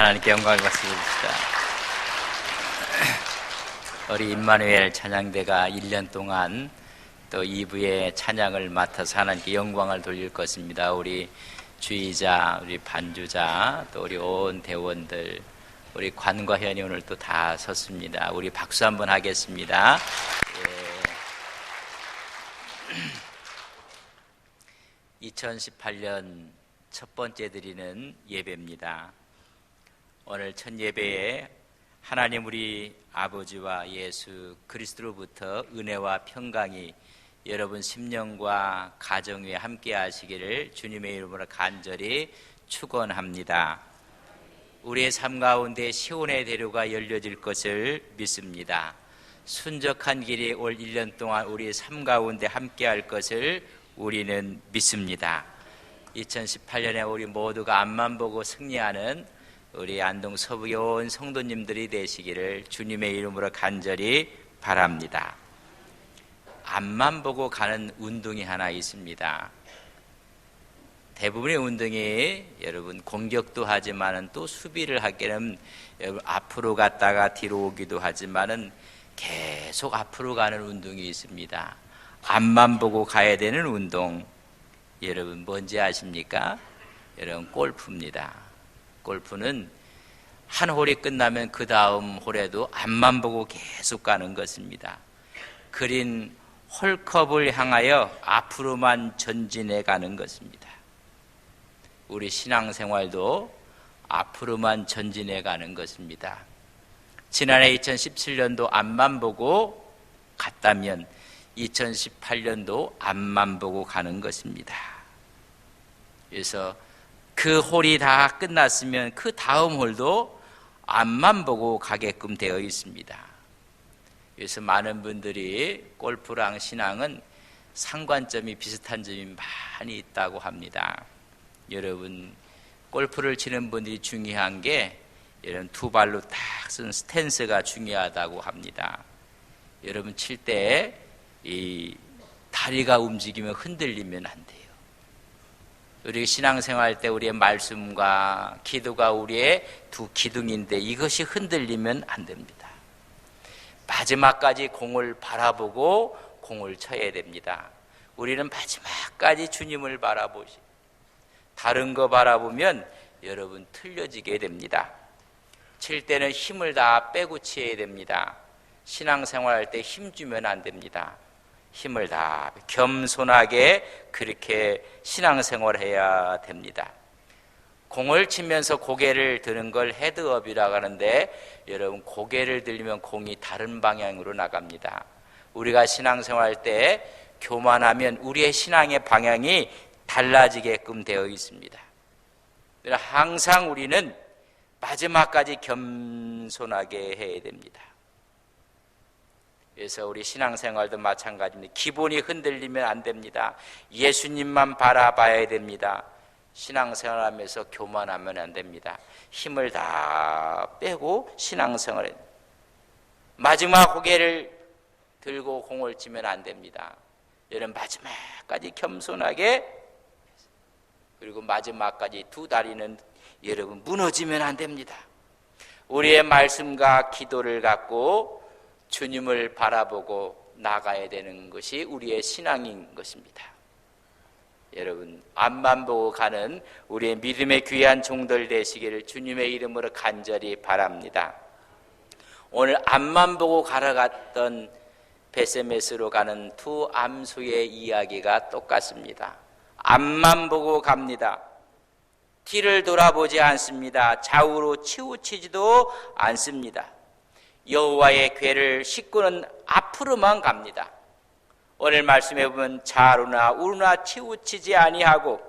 하나님께 영광을 받습니다. 우리 임마누엘 찬양대가 1년 동안 또 2부의 찬양을 맡아서 하나님께 영광을 돌릴 것입니다. 우리 주의자, 우리 반주자, 또 우리 온 대원들, 우리 관과 현이 오늘 또 다 섰습니다. 우리 박수 한번 하겠습니다. 예. 2018년 첫 번째 드리는 예배입니다. 오늘 첫 예배에 하나님 우리 아버지와 예수 그리스도로부터 은혜와 평강이 여러분 심령과 가정 위에 함께 하시기를 주님의 이름으로 간절히 축원합니다. 우리의 삶 가운데 시온의 대로가 열려질 것을 믿습니다. 순적한 길이 올 1년 동안 우리의 삶 가운데 함께 할 것을 우리는 믿습니다. 2018년에 우리 모두가 앞만 보고 승리하는 우리 안동 서부의 온 성도님들이 되시기를 주님의 이름으로 간절히 바랍니다. 앞만 보고 가는 운동이 하나 있습니다. 대부분의 운동이 여러분 공격도 하지만은 또 수비를 하기는 여러분 앞으로 갔다가 뒤로 오기도 하지만은 계속 앞으로 가는 운동이 있습니다. 앞만 보고 가야 되는 운동, 여러분 뭔지 아십니까? 여러분 골프입니다. 골프는 한 홀이 끝나면 그 다음 홀에도 앞만 보고 계속 가는 것입니다. 그린 홀컵을 향하여 앞으로만 전진해 가는 것입니다. 우리 신앙생활도 앞으로만 전진해 가는 것입니다. 지난해 2017년도 앞만 보고 갔다면 2018년도 앞만 보고 가는 것입니다. 그래서 그 홀이 다 끝났으면 그 다음 홀도 앞만 보고 가게끔 되어 있습니다. 그래서 많은 분들이 골프랑 신앙은 상관점이 비슷한 점이 많이 있다고 합니다. 여러분 골프를 치는 분들이 중요한 게 이런 두 발로 딱 쓴 스탠스가 중요하다고 합니다. 여러분 칠 때 이 다리가 움직이면 흔들리면 안 돼요. 우리 신앙생활 때 우리의 말씀과 기도가 우리의 두 기둥인데 이것이 흔들리면 안 됩니다. 마지막까지 공을 바라보고 공을 쳐야 됩니다. 우리는 마지막까지 주님을 바라보시. 다른 거 바라보면 여러분 틀려지게 됩니다. 칠 때는 힘을 다 빼고 치어야 됩니다. 신앙생활할 때 힘 주면 안 됩니다. 힘을 다 겸손하게 그렇게 신앙생활해야 됩니다. 공을 치면서 고개를 드는 걸 헤드업이라고 하는데 여러분 고개를 들리면 공이 다른 방향으로 나갑니다. 우리가 신앙생활할 때 교만하면 우리의 신앙의 방향이 달라지게끔 되어 있습니다. 항상 우리는 마지막까지 겸손하게 해야 됩니다. 그래서 우리 신앙생활도 마찬가지입니다. 기본이 흔들리면 안 됩니다. 예수님만 바라봐야 됩니다. 신앙생활하면서 교만하면 안 됩니다. 힘을 다 빼고 신앙생활에 마지막 고개를 들고 공을 치면 안 됩니다. 여러분 마지막까지 겸손하게 그리고 마지막까지 두 다리는 여러분 무너지면 안 됩니다. 우리의 말씀과 기도를 갖고 주님을 바라보고 나가야 되는 것이 우리의 신앙인 것입니다. 여러분 앞만 보고 가는 우리의 믿음의 귀한 종들 되시기를 주님의 이름으로 간절히 바랍니다. 오늘 앞만 보고 걸어갔던 베세메스로 가는 두 암수의 이야기가 똑같습니다. 앞만 보고 갑니다. 뒤를 돌아보지 않습니다. 좌우로 치우치지도 않습니다. 여호와의 궤를 싣고는 앞으로만 갑니다. 오늘 말씀해 보면 좌우나 우나 치우치지 아니하고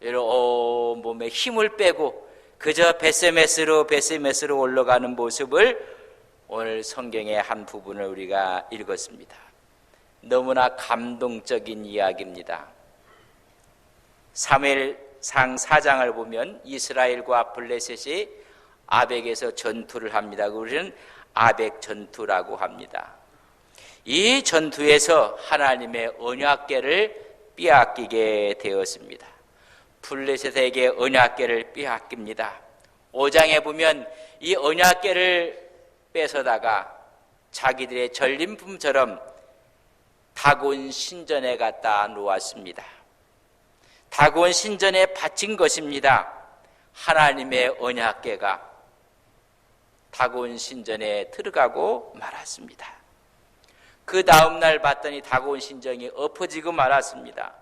온 몸에 힘을 빼고 그저 베세메스로 올라가는 모습을 오늘 성경의 한 부분을 우리가 읽었습니다. 너무나 감동적인 이야기입니다. 사무엘상 4장을 보면 이스라엘과 블레셋이 아벡에서 전투를 합니다. 우리는 아벡 전투라고 합니다. 이 전투에서 하나님의 언약궤를 빼앗기게 되었습니다. 블레셋에게 언약궤를 빼앗깁니다. 5장에 보면 이 언약궤를 뺏어다가 자기들의 전림품처럼 다곤 신전에 갖다 놓았습니다. 다곤 신전에 바친 것입니다. 하나님의 언약궤가 다곤 신전에 들어가고 말았습니다. 그 다음 날 봤더니 다곤 신전이 엎어지고 말았습니다.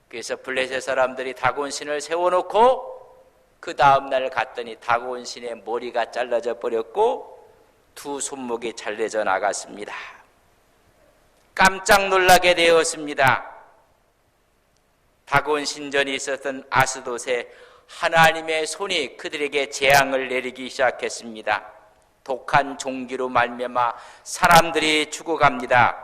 그래서 블레셋 사람들이 다곤 신을 세워놓고 그 다음 날 갔더니 다곤 신의 머리가 잘라져 버렸고 두 손목이 잘려져 나갔습니다. 깜짝 놀라게 되었습니다. 다곤 신전이 있었던 아스돗에 하나님의 손이 그들에게 재앙을 내리기 시작했습니다. 독한 종기로 말미암아 사람들이 죽어갑니다.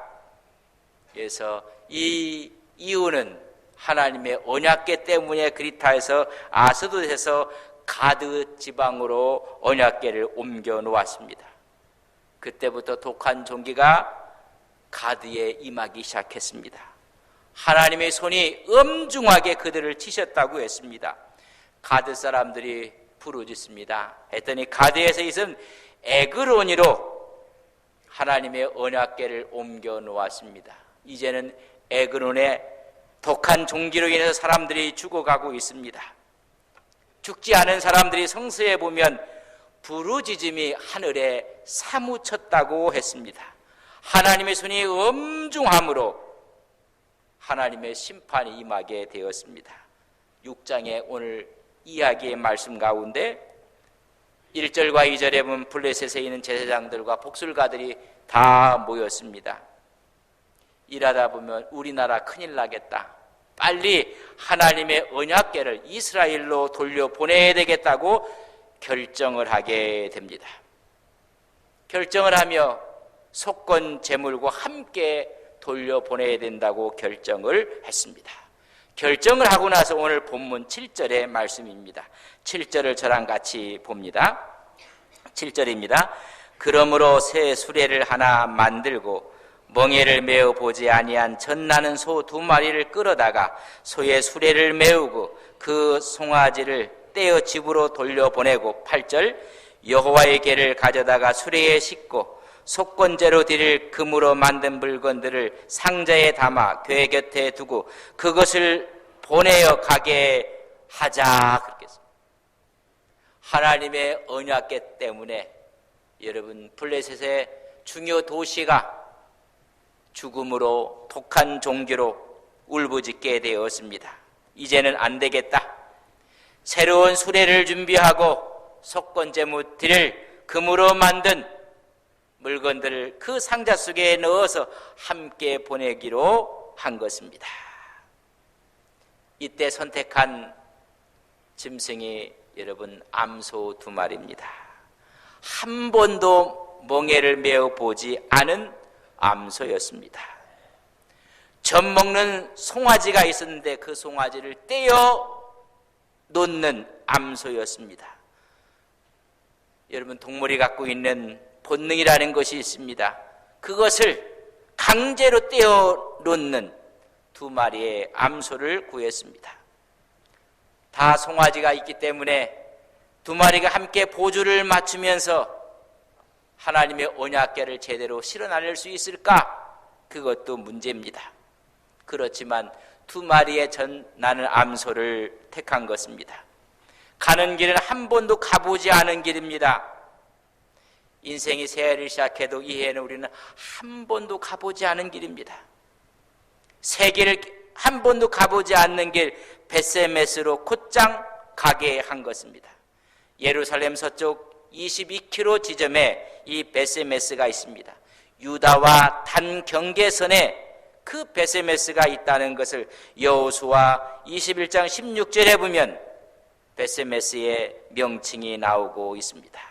그래서 이 이유는 하나님의 언약궤 때문에 그리타에서 아스돗에서 가드 지방으로 언약궤를 옮겨 놓았습니다. 그때부터 독한 종기가 가드에 임하기 시작했습니다. 하나님의 손이 엄중하게 그들을 치셨다고 했습니다. 가드 사람들이 부르짖습니다. 했더니 가드에서 있은 에그론이로 하나님의 언약궤를 옮겨 놓았습니다. 이제는 에그론의 독한 종기로 인해서 사람들이 죽어가고 있습니다. 죽지 않은 사람들이 성서에 보면 부르짖음이 하늘에 사무쳤다고 했습니다. 하나님의 손이 엄중함으로 하나님의 심판이 임하게 되었습니다. 6장의 오늘 이야기의 말씀 가운데 1절과 2절에 보면 블레셋에 있는 제사장들과 복술가들이 다 모였습니다. 일하다 보면 우리나라 큰일 나겠다. 빨리 하나님의 언약궤를 이스라엘로 돌려보내야 되겠다고 결정을 하게 됩니다. 결정을 하며 속건 제물과 함께 돌려보내야 된다고 결정을 했습니다. 결정을 하고 나서 오늘 본문 7절의 말씀입니다. 7절을 저랑 같이 봅니다. 7절입니다. 그러므로 새 수레를 하나 만들고 멍에를 메어 보지 아니한 젖나는 소 2마리를 끌어다가 소의 수레를 메우고 그 송아지를 떼어 집으로 돌려보내고 8절 여호와의 궤를 가져다가 수레에 싣고 속건제로 드릴 금으로 만든 물건들을 상자에 담아 궤 곁에 두고 그것을 보내어 가게 하자. 그렇게 했습니다. 하나님의 언약궤 때문에 여러분 블레셋의 중요 도시가 죽음으로 독한 종기로 울부짖게 되었습니다. 이제는 안 되겠다. 새로운 수레를 준비하고 속건제무 드릴 금으로 만든 물건들을 그 상자 속에 넣어서 함께 보내기로 한 것입니다. 이때 선택한 짐승이 여러분 암소 2마리입니다. 한 번도 멍에를 메어 보지 않은 암소였습니다. 젖 먹는 송아지가 있었는데 그 송아지를 떼어 놓는 암소였습니다. 여러분 동물이 갖고 있는 본능이라는 것이 있습니다. 그것을 강제로 떼어 놓는 2마리의 암소를 구했습니다. 다 송아지가 있기 때문에 2마리가 함께 보조를 맞추면서 하나님의 언약궤를 제대로 실어나를 수 있을까? 그것도 문제입니다. 그렇지만 2마리의 젖나는 암소를 택한 것입니다. 가는 길은 한 번도 가보지 않은 길입니다. 인생이 새해를 시작해도 이 해에는 우리는 한 번도 가보지 않은 길입니다. 세계를 한 번도 가보지 않는 길 벳세메스로 곧장 가게 한 것입니다. 예루살렘 서쪽 22km 지점에 이 벳세메스가 있습니다. 유다와 단 경계선에 그 벳세메스가 있다는 것을 여호수아 21장 16절에 보면 벳세메스의 명칭이 나오고 있습니다.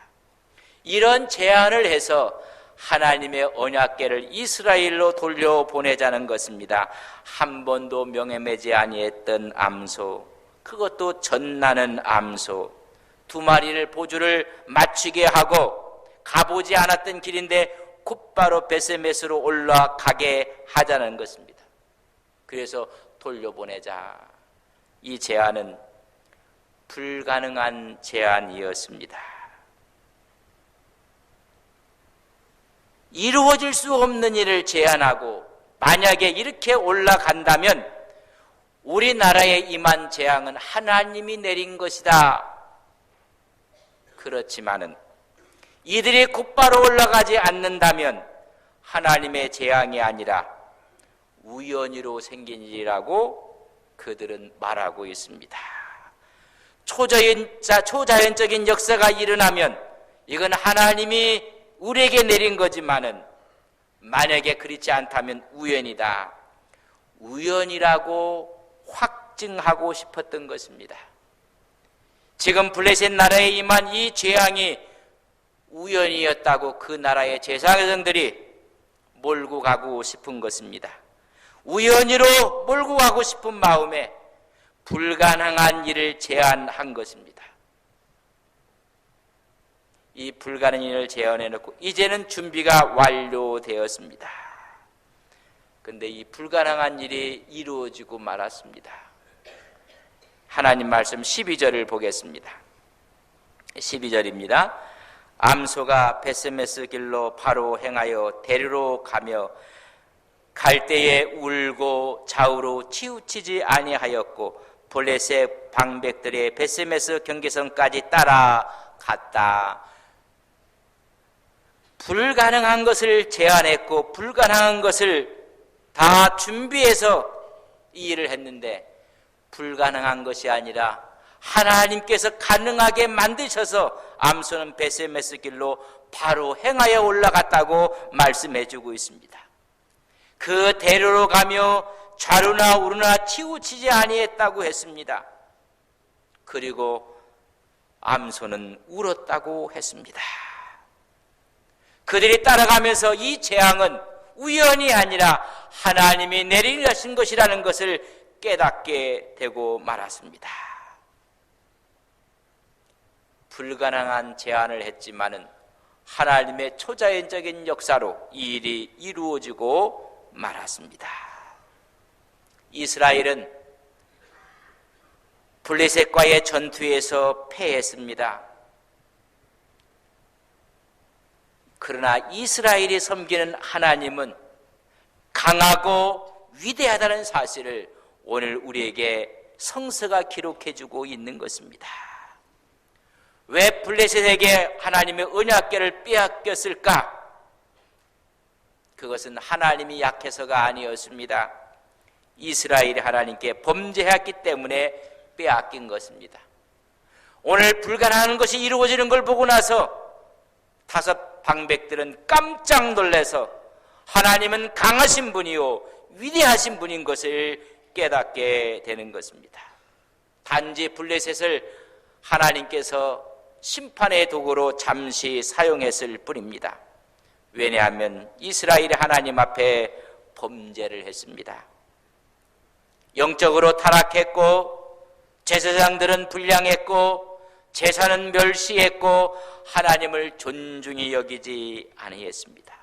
이런 제안을 해서 하나님의 언약궤를 이스라엘로 돌려보내자는 것입니다. 한 번도 명예매지 아니했던 암소, 그것도 젖나는 암소 2마리를 보조를 맞추게 하고 가보지 않았던 길인데 곧바로 벳세메스로 올라가게 하자는 것입니다. 그래서 돌려보내자. 이 제안은 불가능한 제안이었습니다. 이루어질 수 없는 일을 제안하고 만약에 이렇게 올라간다면 우리나라에 임한 재앙은 하나님이 내린 것이다. 그렇지만은 이들이 곧바로 올라가지 않는다면 하나님의 재앙이 아니라 우연히로 생긴 일이라고 그들은 말하고 있습니다. 초자연적인 역사가 일어나면 이건 하나님이 우리에게 내린 거지만은 만약에 그렇지 않다면 우연이다. 우연이라고 확증하고 싶었던 것입니다. 지금 블레셋 나라에 임한 이 재앙이 우연이었다고 그 나라의 제사장들이 몰고 가고 싶은 것입니다. 우연히로 몰고 가고 싶은 마음에 불가능한 일을 제안한 것입니다. 이 불가능한 일을 제안해놓고 이제는 준비가 완료되었습니다. 그런데 이 불가능한 일이 이루어지고 말았습니다. 하나님 말씀 12절을 보겠습니다. 12절입니다. 암소가 베스메스 길로 바로 행하여 데리러 가며 갈 때에 울고 좌우로 치우치지 아니하였고 블레셋 방백들의 베스메스 경계선까지 따라갔다. 불가능한 것을 제안했고 불가능한 것을 다 준비해서 이 일을 했는데 불가능한 것이 아니라 하나님께서 가능하게 만드셔서 암소는 베스메스 길로 바로 행하여 올라갔다고 말씀해주고 있습니다. 그 대로로 가며 좌루나 우루나 치우치지 아니했다고 했습니다. 그리고 암소는 울었다고 했습니다. 그들이 따라가면서 이 재앙은 우연이 아니라 하나님이 내리신 것이라는 것을 깨닫게 되고 말았습니다. 불가능한 제안을 했지만은 하나님의 초자연적인 역사로 이 일이 이루어지고 말았습니다. 이스라엘은 블레셋과의 전투에서 패했습니다. 그러나 이스라엘이 섬기는 하나님은 강하고 위대하다는 사실을 오늘 우리에게 성서가 기록해주고 있는 것입니다. 왜 블레셋에게 하나님의 언약궤를 빼앗겼을까? 그것은 하나님이 약해서가 아니었습니다. 이스라엘이 하나님께 범죄했기 때문에 빼앗긴 것입니다. 오늘 불가능한 것이 이루어지는 걸 보고 나서 다섯 방백들은 깜짝 놀라서 하나님은 강하신 분이요 위대하신 분인 것을 깨닫게 되는 것입니다. 단지 블레셋을 하나님께서 심판의 도구로 잠시 사용했을 뿐입니다. 왜냐하면 이스라엘이 하나님 앞에 범죄를 했습니다. 영적으로 타락했고 제사장들은 불량했고 제사는 멸시했고 하나님을 존중히 여기지 아니했습니다.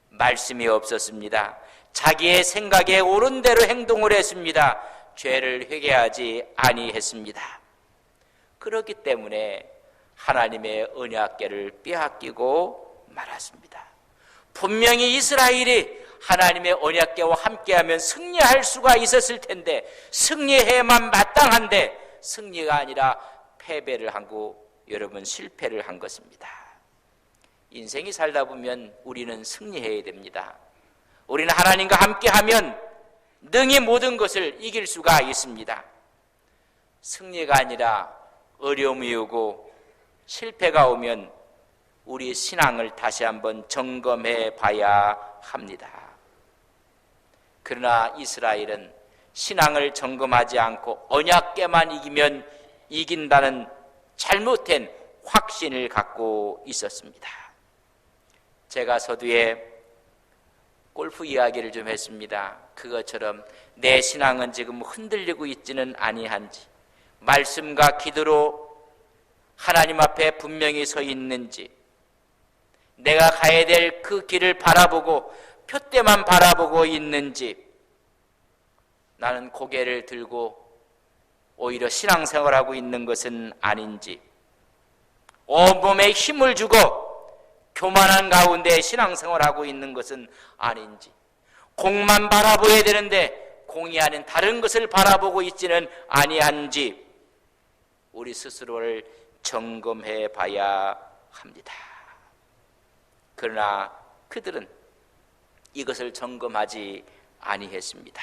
말씀이 없었습니다. 자기의 생각에 옳은 대로 행동을 했습니다. 죄를 회개하지 아니했습니다. 그렇기 때문에 하나님의 언약궤를 빼앗기고 말았습니다. 분명히 이스라엘이 하나님의 언약궤와 함께하면 승리할 수가 있었을 텐데 승리해야만 마땅한데 승리가 아니라 패배를 하고 여러분 실패를 한 것입니다. 인생이 살다 보면 우리는 승리해야 됩니다. 우리는 하나님과 함께하면 능히 모든 것을 이길 수가 있습니다. 승리가 아니라 어려움이 오고 실패가 오면 우리 신앙을 다시 한번 점검해 봐야 합니다. 그러나 이스라엘은 신앙을 점검하지 않고 언약궤만 이기면 이긴다는 잘못된 확신을 갖고 있었습니다. 제가 서두에 골프 이야기를 좀 했습니다. 그것처럼 내 신앙은 지금 흔들리고 있지는 아니한지, 말씀과 기도로 하나님 앞에 분명히 서 있는지, 내가 가야 될 그 길을 바라보고 표대만 바라보고 있는지, 나는 고개를 들고 오히려 신앙생활하고 있는 것은 아닌지, 온몸에 힘을 주고 교만한 가운데 신앙생활하고 있는 것은 아닌지, 공만 바라보아야 되는데 공이 아닌 다른 것을 바라보고 있지는 아니한지 우리 스스로를 점검해 봐야 합니다. 그러나 그들은 이것을 점검하지 아니했습니다.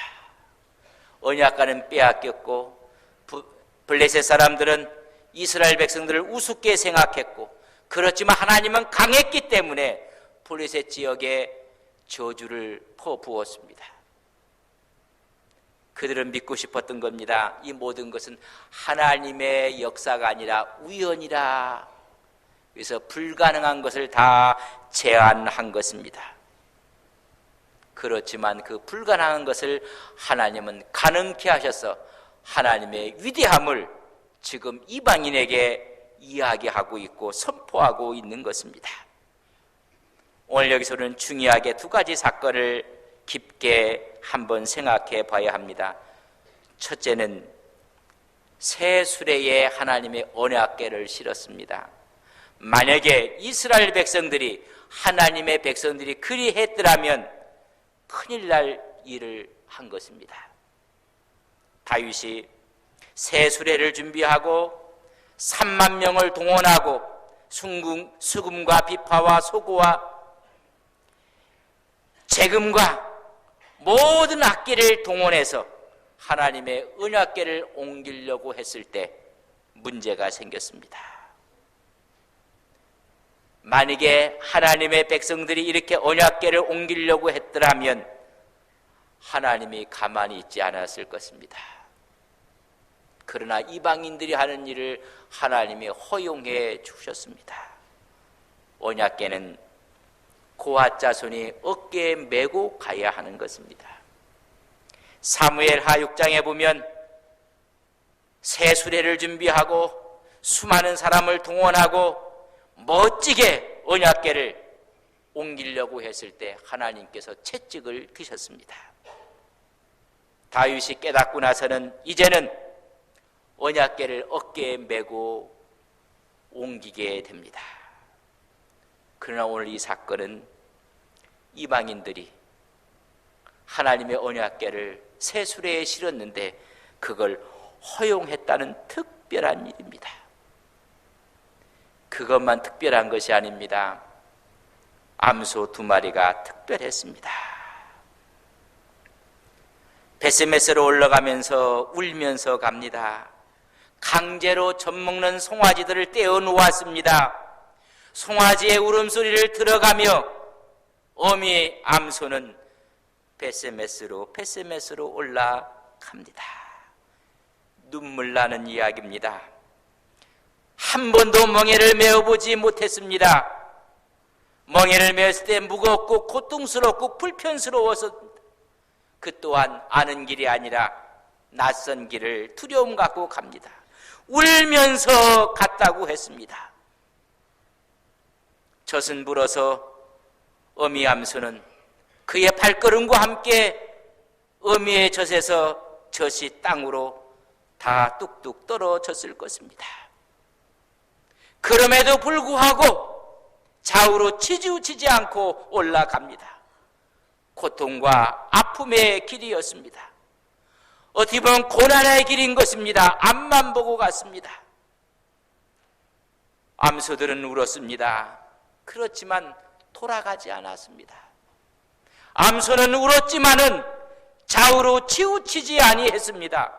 언약궤는 빼앗겼고 블레셋 사람들은 이스라엘 백성들을 우습게 생각했고, 그렇지만 하나님은 강했기 때문에 블레셋 지역에 저주를 퍼부었습니다. 그들은 믿고 싶었던 겁니다. 이 모든 것은 하나님의 역사가 아니라 우연이라. 그래서 불가능한 것을 다 제안한 것입니다. 그렇지만 그 불가능한 것을 하나님은 가능케 하셔서 하나님의 위대함을 지금 이방인에게 이야기하고 있고 선포하고 있는 것입니다. 오늘 여기서는 중요하게 두 가지 사건을 깊게 한번 생각해 봐야 합니다. 첫째는 새 수레에 하나님의 언약궤를 실었습니다. 만약에 이스라엘 백성들이, 하나님의 백성들이 그리했더라면 큰일 날 일을 한 것입니다. 다윗이 새 수레를 준비하고 3만 명을 동원하고 수금과 비파와 소고와 재금과 모든 악기를 동원해서 하나님의 언약궤를 옮기려고 했을 때 문제가 생겼습니다. 만약에 하나님의 백성들이 이렇게 언약궤를 옮기려고 했더라면 하나님이 가만히 있지 않았을 것입니다. 그러나 이방인들이 하는 일을 하나님이 허용해 주셨습니다. 언약궤는 고핫 자손이 어깨에 메고 가야 하는 것입니다. 사무엘하 6장에 보면 새 수레를 준비하고 수많은 사람을 동원하고 멋지게 언약궤를 옮기려고 했을 때 하나님께서 채찍을 드셨습니다. 다윗이 깨닫고 나서는 이제는 언약궤를 어깨에 메고 옮기게 됩니다. 그러나 오늘 이 사건은 이방인들이 하나님의 언약궤를 새 수레에 실었는데 그걸 허용했다는 특별한 일입니다. 그것만 특별한 것이 아닙니다. 암소 2마리가 특별했습니다. 베스메스로 올라가면서 울면서 갑니다. 강제로 젖먹는 송아지들을 떼어 놓았습니다. 송아지의 울음소리를 들어가며 어미 암소는 베스메스로 올라갑니다. 눈물 나는 이야기입니다. 한 번도 멍에를 메어보지 못했습니다. 멍에를 메었을 때 무겁고 고통스럽고 불편스러워서 그 또한 아는 길이 아니라 낯선 길을 두려움 갖고 갑니다. 울면서 갔다고 했습니다. 젖은 불어서 어미 암소는 그의 발걸음과 함께 어미의 젖에서 젖이 땅으로 다 뚝뚝 떨어졌을 것입니다. 그럼에도 불구하고 좌우로 치우치지 않고 올라갑니다. 고통과 아픔의 길이었습니다. 어떻게 보면 고난의 길인 것입니다. 앞만 보고 갔습니다. 암소들은 울었습니다. 그렇지만 돌아가지 않았습니다. 암소는 울었지만은 좌우로 치우치지 아니했습니다.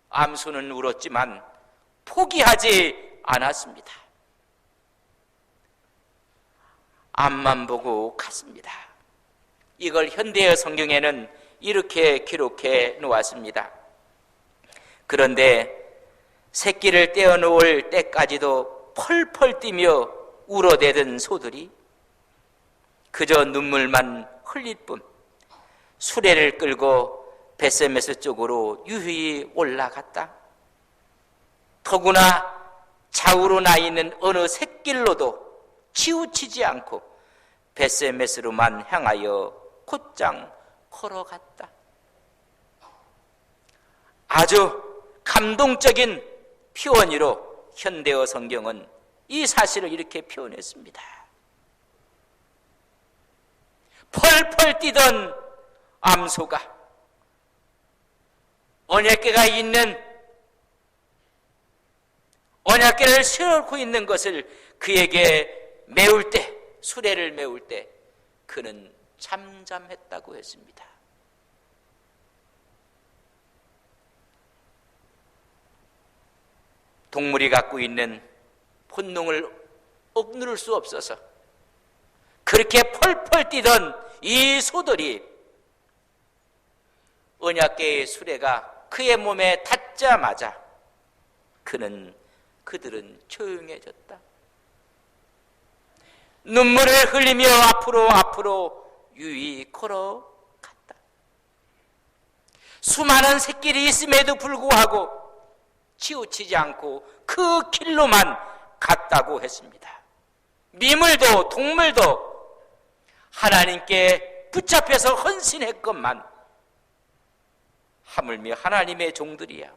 암소는 울었지만 포기하지 않았습니다. 앞만 보고 갔습니다. 이걸 현대의 성경에는 이렇게 기록해 놓았습니다. 그런데 새끼를 떼어 놓을 때까지도 펄펄 뛰며 울어대던 소들이 그저 눈물만 흘릴 뿐 수레를 끌고 베세메스 쪽으로 유유히 올라갔다. 더구나 좌우로 나 있는 어느 샛길로도 치우치지 않고 베세메스로만 향하여 곧장 걸어갔다. 아주 감동적인 표현으로 현대어 성경은 이 사실을 이렇게 표현했습니다. 펄펄 뛰던 암소가 언약궤가 있는 언약궤를 세우고 있는 것을 그에게 메울 때, 수레를 메울 때 그는 잠잠했다고 했습니다. 동물이 갖고 있는 본능을 억누를 수 없어서 그렇게 펄펄 뛰던 이 소들이 언약궤의 수레가 그의 몸에 닿자마자 그들은 조용해졌다. 눈물을 흘리며 앞으로 유유히 걸어갔다. 수많은 새끼리 있음에도 불구하고 치우치지 않고 그 길로만 갔다고 했습니다. 미물도 동물도 하나님께 붙잡혀서 헌신했건만 하물며 하나님의 종들이야,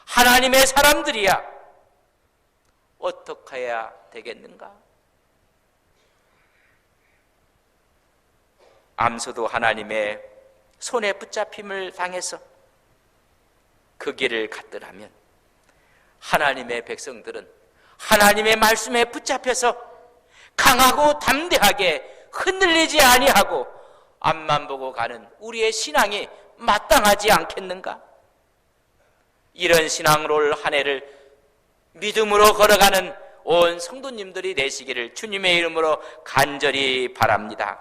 하나님의 사람들이야 어떻게 해야 되겠는가? 암소도 하나님의 손에 붙잡힘을 당해서 그 길을 갔더라면 하나님의 백성들은 하나님의 말씀에 붙잡혀서 강하고 담대하게 흔들리지 아니하고 앞만 보고 가는 우리의 신앙이 마땅하지 않겠는가? 이런 신앙으로 한 해를 믿음으로 걸어가는 온 성도님들이 되시기를 주님의 이름으로 간절히 바랍니다.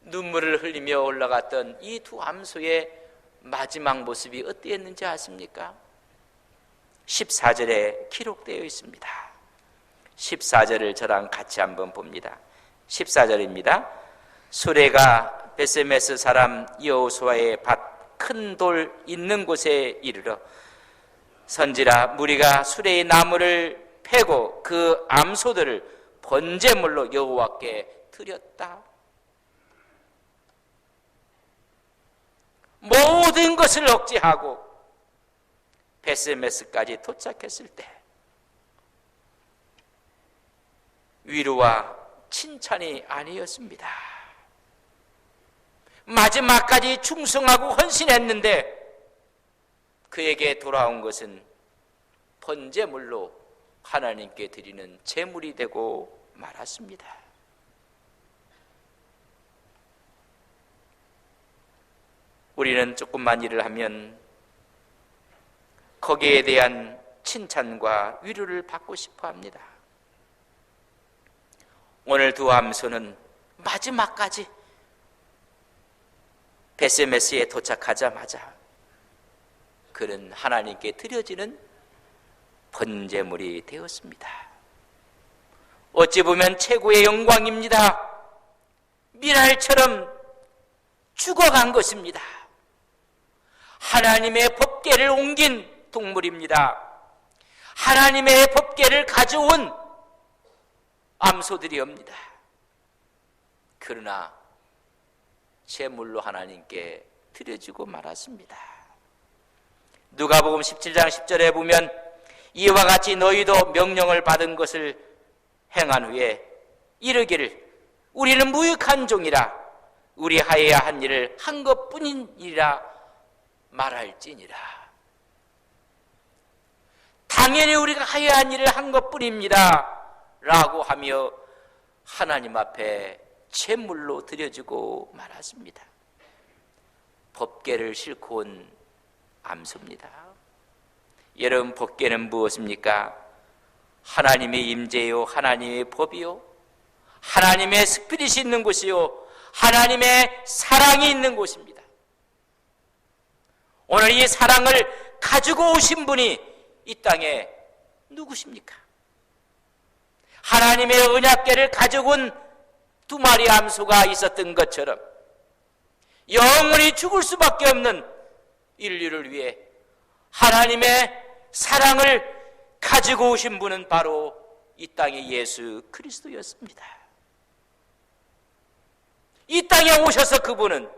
눈물을 흘리며 올라갔던 이 두 암소의 마지막 모습이 어땠는지 아십니까? 14절에 기록되어 있습니다. 14절을 저랑 같이 한번 봅니다. 14절입니다. 수레가 베세메스 사람 여호수아의 밭 큰 돌 있는 곳에 이르러 선지라 무리가 수레의 나무를 패고 그 암소들을 번제물로 여호와께 드렸다. 모든 것을 억제하고 베세메스까지 도착했을 때 위로와 칭찬이 아니었습니다. 마지막까지 충성하고 헌신했는데 그에게 돌아온 것은 번제물로 하나님께 드리는 제물이 되고 말았습니다. 우리는 조금만 일을 하면 거기에 대한 칭찬과 위로를 받고 싶어 합니다. 오늘 두 암소는 마지막까지 베세메스에 도착하자마자 그는 하나님께 드려지는 번제물이 되었습니다. 어찌 보면 최고의 영광입니다. 미랄처럼 죽어간 것입니다. 하나님의 법궤를 옮긴 동물입니다. 하나님의 법궤를 가져온 암소들이옵니다. 그러나 제물로 하나님께 드려지고 말았습니다. 누가복음 17장 10절에 보면 이와 같이 너희도 명령을 받은 것을 행한 후에 이르기를 우리는 무익한 종이라 우리 하여야 한 일을 한 것뿐이니라 말할지니라. 당연히 우리가 하여야 한 일을 한 것뿐입니다 라고 하며 하나님 앞에 제물로 드려지고 말았습니다. 법궤를 싣고 온 암소입니다. 여러분, 법궤는 무엇입니까? 하나님의 임재요, 하나님의 법이요, 하나님의 스피릿이 있는 곳이요, 하나님의 사랑이 있는 곳입니다. 오늘 이 사랑을 가지고 오신 분이 이 땅에 누구십니까? 하나님의 언약궤를 가지고 온 두 마리 암소가 있었던 것처럼 영원히 죽을 수밖에 없는 인류를 위해 하나님의 사랑을 가지고 오신 분은 바로 이 땅의 예수 그리스도였습니다. 이 땅에 오셔서 그분은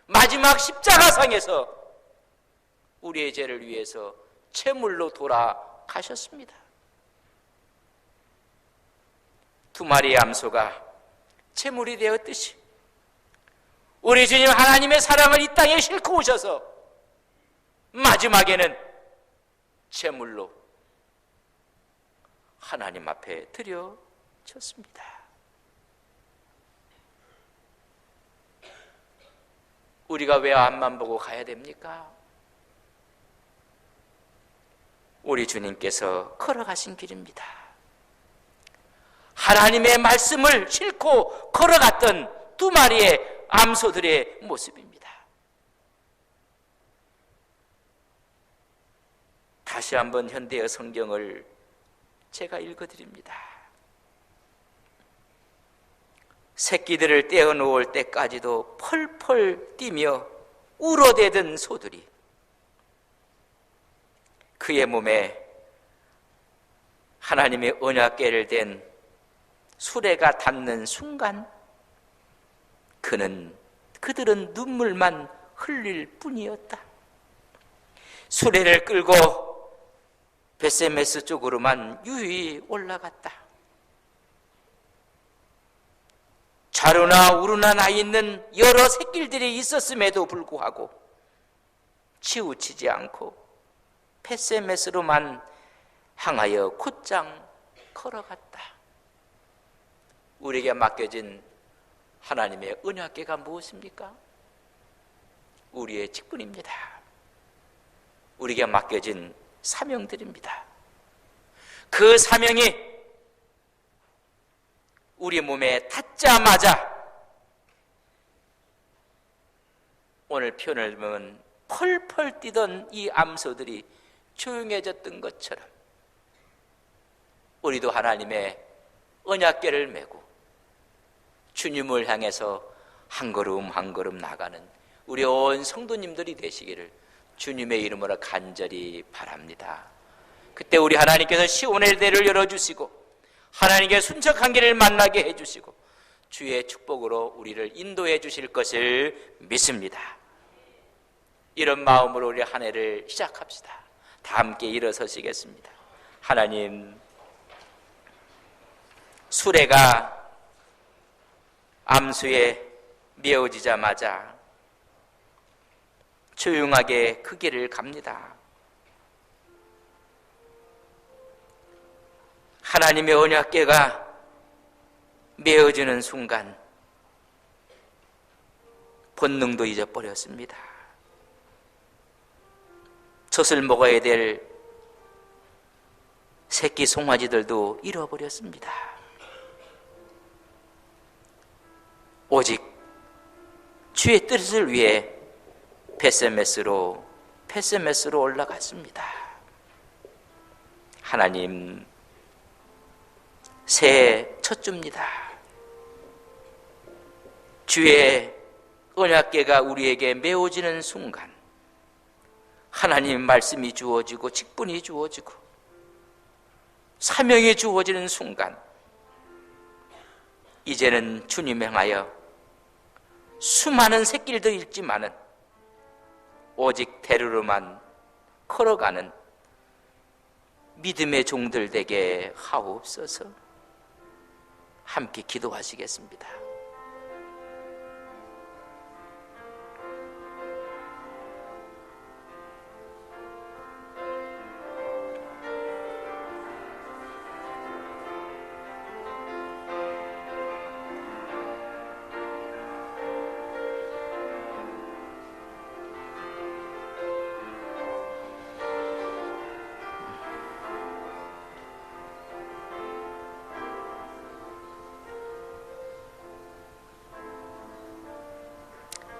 마지막 십자가상에서 우리의 죄를 위해서 제물로 돌아가셨습니다. 두 마리의 암소가 제물이 되었듯이 우리 주님 하나님의 사랑을 이 땅에 싣고 오셔서 마지막에는 제물로 하나님 앞에 드려졌습니다. 우리가 왜 앞만 보고 가야 됩니까? 우리 주님께서 걸어가신 길입니다. 하나님의 말씀을 싣고 걸어갔던 두 마리의 암소들의 모습입니다. 다시 한번 현대의 성경을 제가 읽어드립니다. 새끼들을 떼어놓을 때까지도 펄펄 뛰며 울어대던 소들이 그의 몸에 하나님의 언약궤를 댄 수레가 닿는 순간 그들은 눈물만 흘릴 뿐이었다. 수레를 끌고 베세메스 쪽으로만 유유히 올라갔다. 좌로나 우로나 나 있는 여러 새끼들이 있었음에도 불구하고 치우치지 않고 베세메스로만 향하여 곧장 걸어갔다. 우리에게 맡겨진 하나님의 언약궤가 무엇입니까? 우리의 직분입니다. 우리에게 맡겨진 사명들입니다. 그 사명이 우리 몸에 닿자마자 오늘 표현을 보면 펄펄 뛰던 이 암소들이 조용해졌던 것처럼 우리도 하나님의 언약궤를 메고 주님을 향해서 한 걸음 한 걸음 나가는 우리 온 성도님들이 되시기를 주님의 이름으로 간절히 바랍니다. 그때 우리 하나님께서 시온의 대를 열어주시고 하나님께 순척한 길을 만나게 해주시고 주의 축복으로 우리를 인도해 주실 것을 믿습니다. 이런 마음으로 우리 한 해를 시작합시다. 다 함께 일어서시겠습니다. 하나님, 수레가 암수에 메어지자마자 조용하게 그 길을 갑니다. 하나님의 언약궤가 메어지는 순간 본능도 잊어버렸습니다. 젖을 먹어야 될 새끼 송아지들도 잃어버렸습니다. 오직 주의 뜻을 위해 베세메스로 올라갔습니다. 하나님, 새해 첫 주입니다. 주의 언약궤가 우리에게 메어지는 순간 하나님 말씀이 주어지고 직분이 주어지고 사명이 주어지는 순간 이제는 주님 향하여 수많은 새끼들도 있지만은 오직 대로로만 걸어가는 믿음의 종들 되게 하옵소서. 함께 기도하시겠습니다.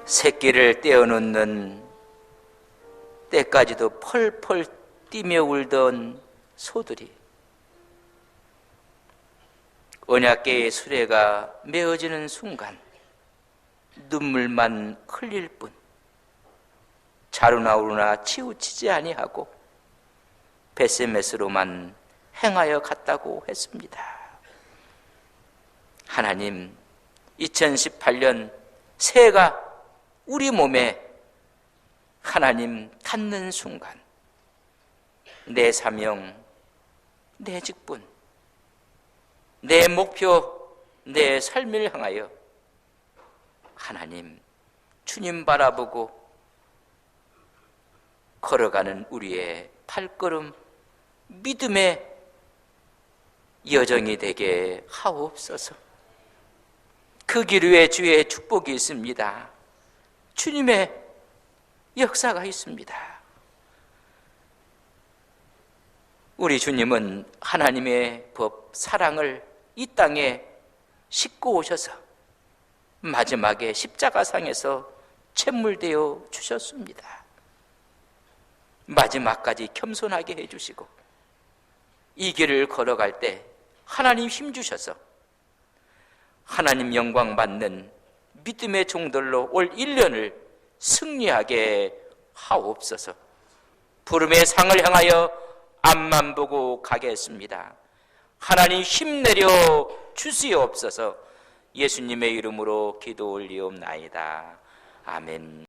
새끼를 떼어놓는 때까지도 펄펄 뛰며 울던 소들이 언약궤의 수레가 메어지는 순간 눈물만 흘릴 뿐 좌로나 우로나 치우치지 아니하고 베세메스로만 행하여 갔다고 했습니다. 하나님, 2018년 새해가 우리 몸에 하나님 닿는 순간 내 사명, 내 직분, 내 목표, 내 삶을 향하여 하나님, 주님 바라보고 걸어가는 우리의 발걸음, 믿음의 여정이 되게 하옵소서. 그 길 위에 주의 축복이 있습니다. 주님의 역사가 있습니다. 우리 주님은 하나님의 법, 사랑을 이 땅에 싣고 오셔서 마지막에 십자가상에서 채물되어 주셨습니다. 마지막까지 겸손하게 해주시고 이 길을 걸어갈 때 하나님 힘주셔서 하나님 영광 받는 믿음의 종들로 올 1년을 승리하게 하옵소서. 부름의 상을 향하여 앞만 보고 가겠습니다. 하나님 힘내려 주시옵소서. 예수님의 이름으로 기도 올리옵나이다. 아멘.